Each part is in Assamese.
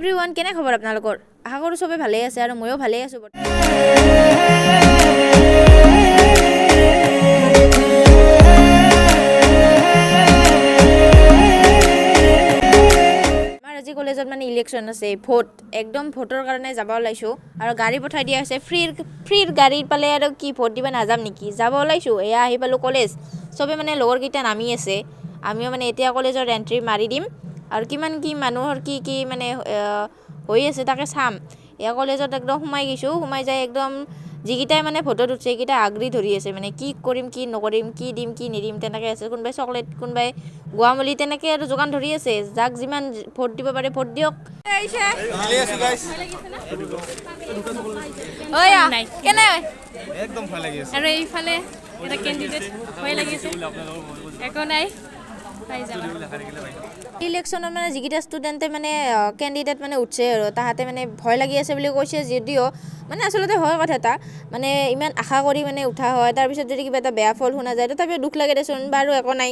এভৰিৱান কেনে খবৰ আপোনালোকৰ আশা কৰোঁ সবে ভালে আছে আৰু ময়ো ভালে আছোঁ আমাৰ আজি কলেজত মানে ইলেকশ্যন আছে ভোট একদম ভোটৰ কাৰণে যাব ওলাইছোঁ আৰু গাড়ী পঠাই দিয়া আছে ফ্ৰীৰ গাড়ী পালে আৰু কি ভোট দিব নাযাম নেকি যাব ওলাইছোঁ এয়া আহি পালোঁ কলেজ সবে মানে লগৰকেইটা নামি আছে আমিও মানে এতিয়া কলেজৰ এণ্ট্ৰি মাৰি দিম আৰু কিমান কি মানুহৰ কি মানে হৈ আছে তাকে চাম এয়া কলেজত একদম সোমাই গৈছোঁ সোমাই যায় একদম যিকেইটাই মানে ভোটত উঠছে সেইকেইটা আগ্ৰি ধৰি আছে মানে কি কৰিম কি নকৰিম কি দিম কি নিদিম তেনেকৈ আছে কোনোবাই চকলেট কোনোবাই গুৱামুলি তেনেকৈ আৰু যোগান ধৰি আছে যাক যিমান ভোট দিব পাৰে ভোট দিয়ক একদম ভয় লাগি আছে আৰু এইফালে এটা কেণ্ডিডেট ভয় লাগিছে একো নাই ইলেকশ্যনত মানে যিকেইটা ষ্টুডেণ্টে মানে কেণ্ডিডেট মানে উঠছে আৰু তাহাঁতে মানে ভয় লাগি আছে বুলি কৈছে যদিও মানে আচলতে হয় কথা এটা মানে ইমান আশা কৰি মানে উঠা হয় তাৰপিছত যদি কিবা এটা বেয়া ফল শুনা যায় তথাপিও দুখ লাগে দেচোন বাৰু একো নাই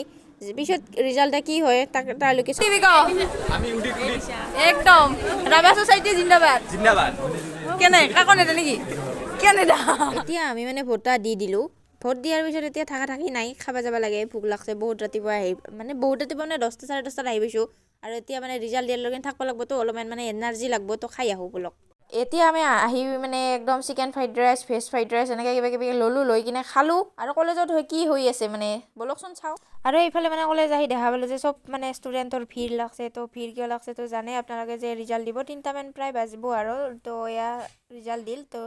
পিছত ৰিজাল্ট কি হয় তালৈকে একদম ৰাভা ছ'চাইটি জিন্দাবাদ কেনে কাকো নেদে নেকি কিয় নেদা এতিয়া আমি মানে ভোটটা দি দিলোঁ ভোট দিয়াৰ পিছত এতিয়া থাকি নাই খাব যাব লাগে ভোক লাগছে বহুত ৰাতিপুৱা মানে 10টা 10:30 আহি পাইছোঁ আৰু এতিয়া মানে ৰিজাল্ট দিয়ালৈকে থাকিব লাগিবতো অলপমান মানে এনাৰ্জি লাগিব তো খাই আহোঁ বলক এতিয়া আমি আহি মানে একদম chicken fried rice veg fried rice এনেকৈ কিবা ল'লোঁ লৈ কিনে খালোঁ আৰু কলেজত কি হৈ আছে মানে বলকচোন চাওঁ আৰু এইফালে মানে কলেজ আহি দেখা পালোঁ যে চব মানে ষ্টুডেণ্টৰ ভিৰ লাগছে তো ভিৰ কিয় লাগছে তো জানে আপোনালোকে যে ৰিজাল্ট দিব 3টামান প্ৰায় বাজিব আৰু তো এয়া ৰিজাল্ট দিল তো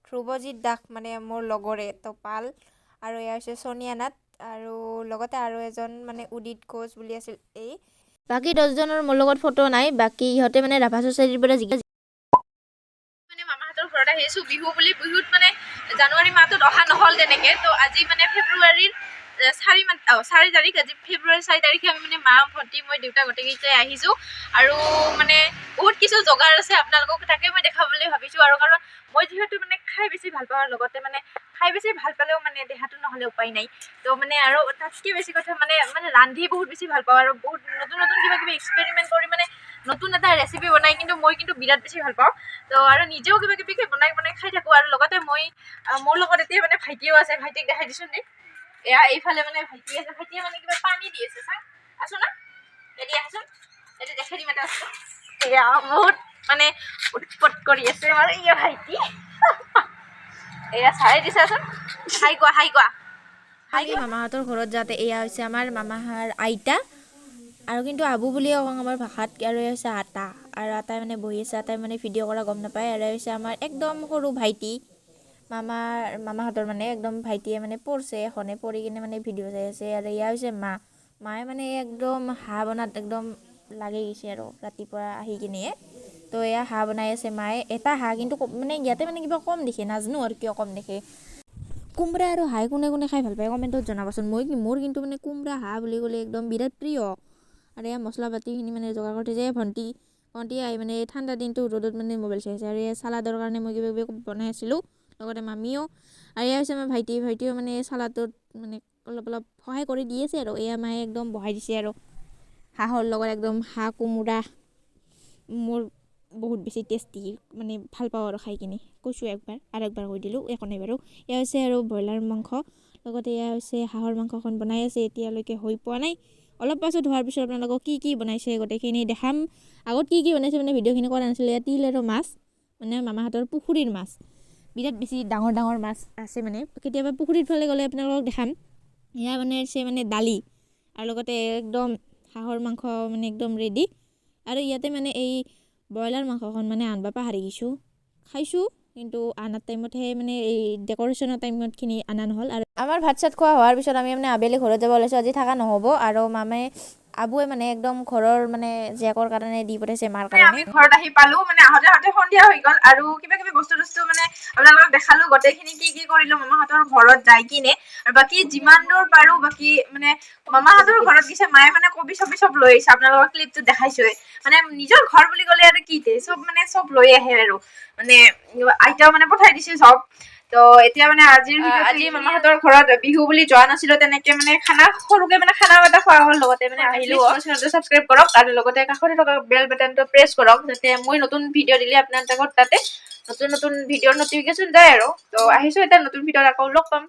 ধ্ৰুৱজিৎ দাস মানে মোৰ লগৰে তো পাল আৰু এয়া হৈছে সোনিয়া নাথ আৰু লগতে আৰু এজন মানে উদিত ঘোষ বুলি আছিল এই বাকী 10জনৰ মোৰ লগত ফটো নাই বাকী ইহঁতে মানে ৰাভা ছ'চাইটিৰ পৰা মানে মামাহঁতৰ ঘৰত আহিছোঁ বিহু বুলি বিহুত মানে জানুৱাৰী মাহটোত অহা নহ'ল তেনেকৈ তো আজি মানে ফেব্ৰুৱাৰীৰ 4 তাৰিখ আজি ফেব্ৰুৱাৰী 4 তাৰিখে আমি মানে মা ভণ্টি মই দেউতা গোটেইকেইটাই আহিছোঁ আৰু মানে বহুত কিছু জগাৰ আছে আপোনালোকক তাকে মই দেখাবলৈ ভাবিছোঁ আৰু কাৰণ মই যিহেতু মানে খাই বেছি ভাল পাওঁ লগতে মানে খাই বেছি ভাল পালেও মানে দেহাটো নহ'লে উপায় নাই তো মানে আৰু তাতকৈ বেছি কথা মানে ৰান্ধি বহুত বেছি ভাল পাওঁ আৰু বহুত নতুন কিবা কিবি এক্সপেৰিমেণ্ট কৰি মানে নতুন এটা ৰেচিপি বনাই কিন্তু মই কিন্তু বিৰাট বেছি ভাল পাওঁ তো আৰু নিজেও কিবা কিবি বনাই খাই থাকোঁ আৰু লগতে মই মোৰ লগত এতিয়া মানে ভাইটিও আছে ভাইটিক দেখাই দিছোঁ নি এয়া এইফালে মানে ভাইটি আছে ভাইটিয়ে মানে কিবা পানী দি আছে চাওক আছো না এদি আহচোন এদি দেখাই দিম এটা আছে এয়া বহুত মানে উৎপট কৰি আছে আমাৰ ইয়া ভাইটি এয়া চাই দিছাচোন হাই কোৱা মামাহঁতৰ ঘৰত যাওঁতে এয়া হৈছে আমাৰ মামাহাৰ আইতা আৰু কিন্তু আবু বুলিয়ে কওঁ আমাৰ ভাষাত আৰু এয়া হৈছে আটা আৰু আটাই মানে বহি আছে আটাই মানে ভিডিঅ' কৰা গম নাপায় আৰু হৈছে আমাৰ একদম সৰু ভাইটি মামাহঁতৰ মানে একদম ভাইটিয়ে মানে পঢ়ছে এখনে পঢ়ি কিনে মানে ভিডিঅ' চাই আছে আৰু এয়া হৈছে মায়ে মানে একদম হাঁহ বনাত একদম লাগি গৈছে আৰু ৰাতিপুৱা আহি কিনে তো এয়া হাঁহ বনাই আছে মায়ে এটা হাঁহ কিন্তু মানে ইয়াতে মানে কিবা কম দেখে নাজানো আৰু কিয় কম দেখে কোমৰা আৰু হাঁহ কোনে খাই ভাল পায় কমেণ্টত জনাবচোন মোৰ কিন্তু মানে কোমৰা হাঁহ বুলি ক'লে একদম বিৰাট প্ৰিয় আৰু এয়া মছলা পাতিখিনি মানে যোগাৰ কৰি যে ভণ্টি আহি মানে ঠাণ্ডা দিনটো ৰ'দত মানে মোবাইল চাই আছে আৰু এই চালাডৰ কাৰণে মই কিবা বনাই আছিলোঁ লগতে মামীও আৰু এয়া হৈছে আমাৰ ভাইটিও মানে চালাডত মানে অলপ সহায় কৰি দি আছে আৰু এয়া মায়ে একদম বহাই দিছে আৰু হাঁহৰ লগত একদম হাঁহ কোমোৰা মোৰ বহুত বেছি টেষ্টি মানে ভাল পাওঁ আৰু খাই কিনে কৈছোঁ একবাৰ কৈ দিলোঁ একো নাই বাৰু এয়া হৈছে আৰু ব্ৰইলাৰ মাংস লগতে এয়া হৈছে হাঁহৰ মাংসখন বনাই আছে এতিয়ালৈকে হৈ পোৱা নাই অলপ পাছত হোৱাৰ পিছত আপোনালোকক কি বনাইছে গোটেইখিনি দেখাম আগত কি বনাইছে মানে ভিডিঅ'খিনি কৰা নাছিলে এয়া তিল আৰু মাছ মানে মামাহঁতৰ পুখুৰীৰ মাছ বিৰাট বেছি ডাঙৰ মাছ আছে মানে কেতিয়াবা পুখুৰীৰ ফালে গ'লে আপোনালোকক দেখাম এয়া বনাইছে মানে দালি আৰু লগতে একদম হাঁহৰ মাংস মানে একদম ৰেডি আৰু ইয়াতে মানে এই ব্ৰইলাৰ মাংসখন মানে আনবা পাহৰি গৈছোঁ খাইছোঁ কিন্তু আনাৰ টাইমতহে মানে এই ডেক'ৰেশ্যনৰ টাইমতখিনি আনা নহ'ল আৰু আমাৰ ভাত চাত খোৱা হোৱাৰ পিছত আমি মানে আবেলি ঘৰত যাব ওলাইছোঁ আজি থকা নহ'ব আৰু আবুৱে মানে একদম ঘৰৰ মানে জীয়েকৰ কাৰণে দি পঠাইছে মাৰ কাৰণে আমি ঘৰত আহি পালো মানে আহোঁতে সন্ধিয়া হৈ গ'ল আৰু কিবা কিবি বস্তু মানে আপোনালোকক দেখালো গোটেইখিনি কি কৰিলো মামাহঁতৰ ঘৰত যাই কিনে আৰু বাকী যিমান দূৰ পাৰো বাকী মানে মামাহঁতৰ ঘৰত গৈছে মায়ে মানে কবি চব লৈ আহিছে আপোনালোকৰ ক্লিপটো দেখাইছোৱে মানে নিজৰ ঘৰ বুলি ক'লে আৰু কি চব লৈ আহে আৰু মানে আইতাও মানে পঠাই দিছে চব তো এতিয়া মানে আজি মামাহঁতৰ ঘৰত বিহু বুলি যোৱা নাছিলো তেনেকে মানে খানা সৰুকে মানে খানা এটা খোৱা হ'ল লগতে মানে আহিলো চেনেলটো সাবস্ক্ৰাইব কৰক আৰু লগতে কাষতে থকা বেল বাটনটো প্ৰেছ কৰক যাতে মই নতুন ভিডিঅ' দিলে আপোনালোকৰ তাতে নতুন ভিডিঅ'ৰ নটিফিকেশ্যন যায় আৰু তো আহিছো এটা নতুন ভিডিঅ'ত আকৌ লগ পাম